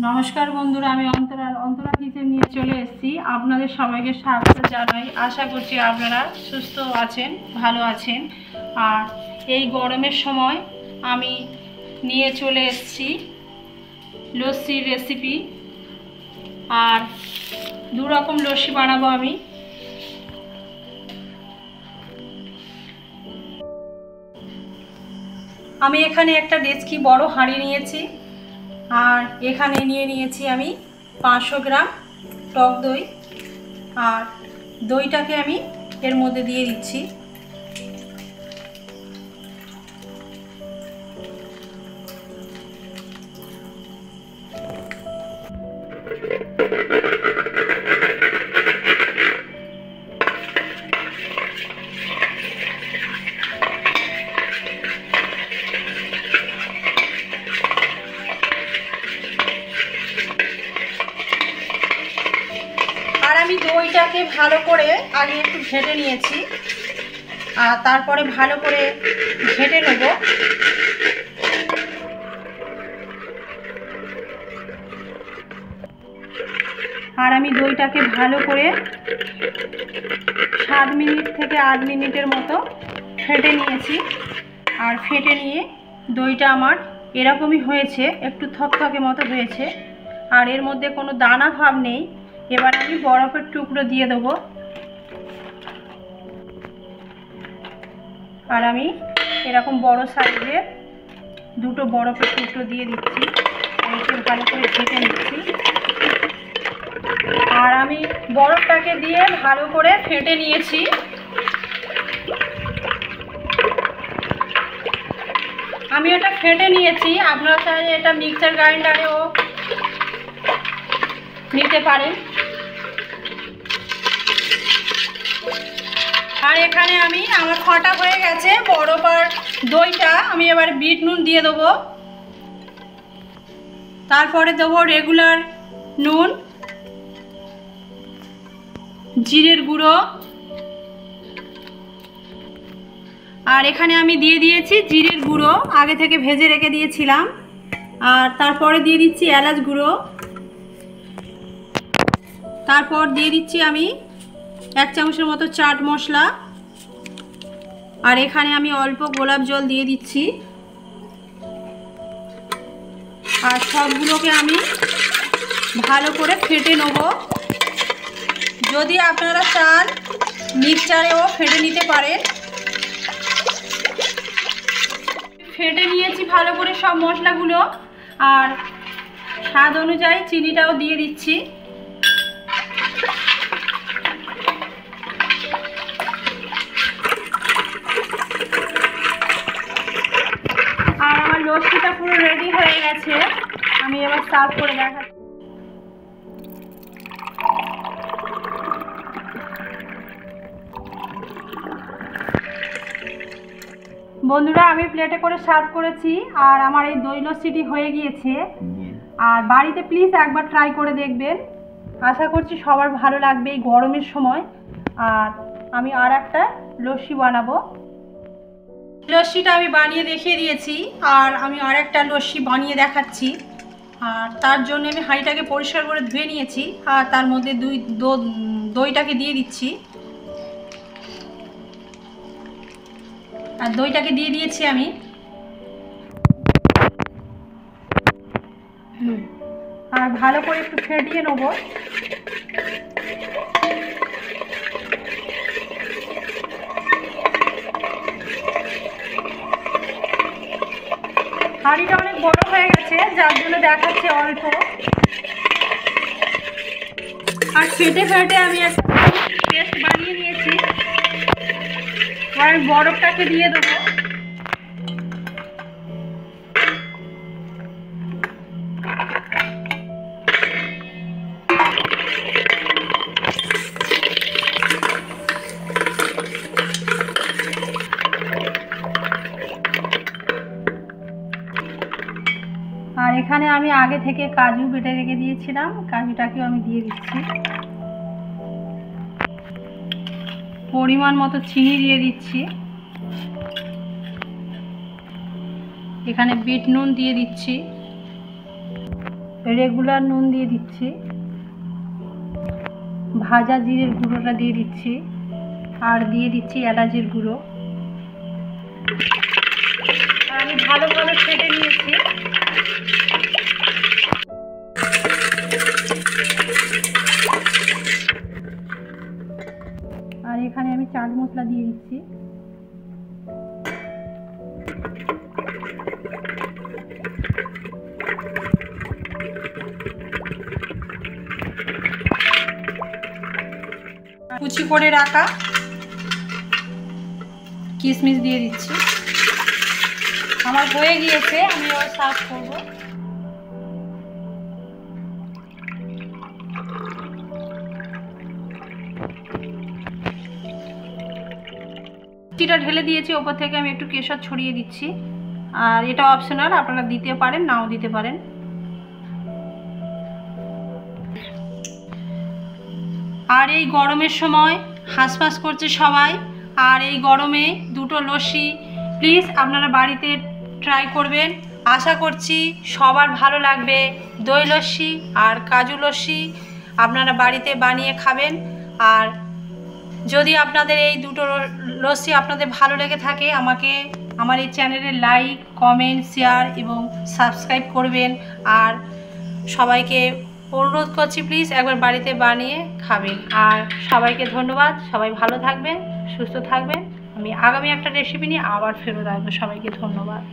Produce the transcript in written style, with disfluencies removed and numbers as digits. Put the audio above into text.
নমস্কার বন্ধুরা, আমি অন্তরা কিচেন নিয়ে চলে এসেছি। আপনাদের সবাইকে স্বাগত জানাই। আশা করছি আপনারা সুস্থ আছেন, ভালো আছেন। আর এই গরমের সময় আমি নিয়ে চলে এসেছি লস্যির রেসিপি। আর দু রকম লস্যি বানাবো আমি এখানে একটা ডেচকি বড় হাঁড়ি নিয়েছি। আর এখানে নিয়ে নিয়েছি আমি 500 গ্রাম টক দই। আর দইটাকে আমি এর মধ্যে দিয়ে দিচ্ছি। আর আমি দইটাকে ভালো করে আগে একটু ঘেটে নিয়েছি, আর তারপরে ভালো করে ঘেটে নেব। আর আমি দইটাকে ভালো করে 7 মিনিট থেকে 8 মিনিটের মতো ফেটে নিয়েছি। আর ফেটে নিয়ে দইটা আমার এরকমই হয়েছে, একটু থকথকে মতো হয়েছে। আর এর মধ্যে কোনো দানা ভাব নেই। এবার আমি বরফের টুকরো দিয়ে দেবো। আর আমি এরকম বড় সাইজের দুটো বরফের টুকরো দিয়ে দিচ্ছি। একে ভালো করে ঘেটে নিচ্ছি। আর আমি বরফটাকে দিয়ে ভালো করে ফেটে নিয়েছি। আমি এটা ফেটে নিয়েছি। আপনারা চাইলে এটা মিক্সার গ্রাইন্ডারেও নিতে পারেন। আর এখানে আমার ফাটা হয়ে গেছে বরফ আর দইটা। আমি এবার বিট নুন দিয়ে দেবো। তারপরে দেবো রেগুলার নুন, জিরের গুঁড়ো। আর এখানে আমি দিয়ে দিয়েছি জিরের গুঁড়ো, আগে থেকে ভেজে রেখে দিয়েছিলাম। আর তারপরে দিয়ে দিচ্ছি এলাচ গুঁড়ো। তারপর দিয়ে দিচ্ছি আমি 1 চামচের মতো চাট মশলা। আর এখানে আমি অল্প গোলাপ জল দিয়ে দিচ্ছি। আর সবগুলোকে আমি ভালো করে ফেটে নেব। যদি আপনারা চান মিক্সচারেও ফেটে নিতে পারেন। ফেটে নিয়েছি ভালো করে সব মশলাগুলো। আর স্বাদ অনুযায়ী চিনিটাও দিয়ে দিচ্ছি। আর আমার লস্যিটা পুরো রেডি হয়ে গেছে। আমি এবার সার্ভ করে দেখাচ্ছি। বন্ধুরা, আমি প্লেটে করে সার্ভ করেছি। আর আমার এই দই লস্যিটি হয়ে গিয়েছে। আর বাড়িতে প্লিজ একবার ট্রাই করে দেখবেন। আশা করছি সবার ভালো লাগবে এই গরমের সময়। আর আমি আর একটা লস্যি বানাবো। লস্যিটা আমি বানিয়ে দেখিয়ে দিয়েছি। আর আমি আর একটা লস্যি বানিয়ে দেখাচ্ছি। আর তার জন্য আমি হাঁড়িটাকে পরিষ্কার করে ধুয়ে নিয়েছি। আর তার মধ্যে দইটাকে দিয়ে দিচ্ছি। আর দইটাকে দিয়ে দিয়েছি আমি। আর ভালো করে একটু ফেটিয়ে নেব। হাঁড়িটা অনেক বড় হয়ে গেছে, যার জন্য দেখাচ্ছে অল্প। আর ফেটে ফেটে আমি একটা পেস্ট বানিয়ে নিয়েছি। আর আমি বরফটাকে দিয়ে দেবো। আর এখানে আমি আগে থেকে কাজু বেটে রেখে দিয়েছিলাম, কাজুটাকেও আমি দিয়ে দিচ্ছি। পরিমাণ মতো চিনি দিয়ে দিচ্ছি। এখানে বিট নুন দিয়ে দিচ্ছি। রেগুলার নুন দিয়ে দিচ্ছি, ভাজা জিরের গুঁড়োটা দিয়ে দিচ্ছি, আর দিয়ে দিচ্ছি এলাচের গুঁড়ো। আমি ভালোভাবে ফেটে নিয়েছি। আর এখানে আমি চাট মশলা দিয়ে দিচ্ছি। কুচি করে রাখা কিশমিশ দিয়ে দিচ্ছি। আমার হয়ে গিয়েছে, আমি এবার সার্ভ করবো। মিষ্টিটা ঢেলে দিয়েছি, ওপর থেকে আমি একটু কেশর ছড়িয়ে দিচ্ছি। আর এটা অপশনাল, আপনারা দিতে পারেন নাও দিতে পারেন। আর এই গরমের সময় হাঁসফাঁস করছে সবাই, আর এই গরমে দুটো লস্যি প্লিজ আপনারা বাড়িতে ট্রাই করবেন। আশা করছি সবার ভালো লাগবে। দই লস্যি আর কাজু লস্যি আপনারা বাড়িতে বানিয়ে খাবেন। আর যদি আপনাদের এই দুটো লস্যি আপনাদের ভালো লেগে থাকে, আমাকে আমার এই চ্যানেলে লাইক, কমেন্ট, শেয়ার এবং সাবস্ক্রাইব করবেন। আর সবাইকে অনুরোধ করছি প্লিজ একবার বাড়িতে বানিয়ে খাবেন। আর সবাইকে ধন্যবাদ। সবাই ভালো থাকবেন, সুস্থ থাকবেন। আমি আগামী একটা রেসিপি নিয়ে আবার ফেরত আসবো। সবাইকে ধন্যবাদ।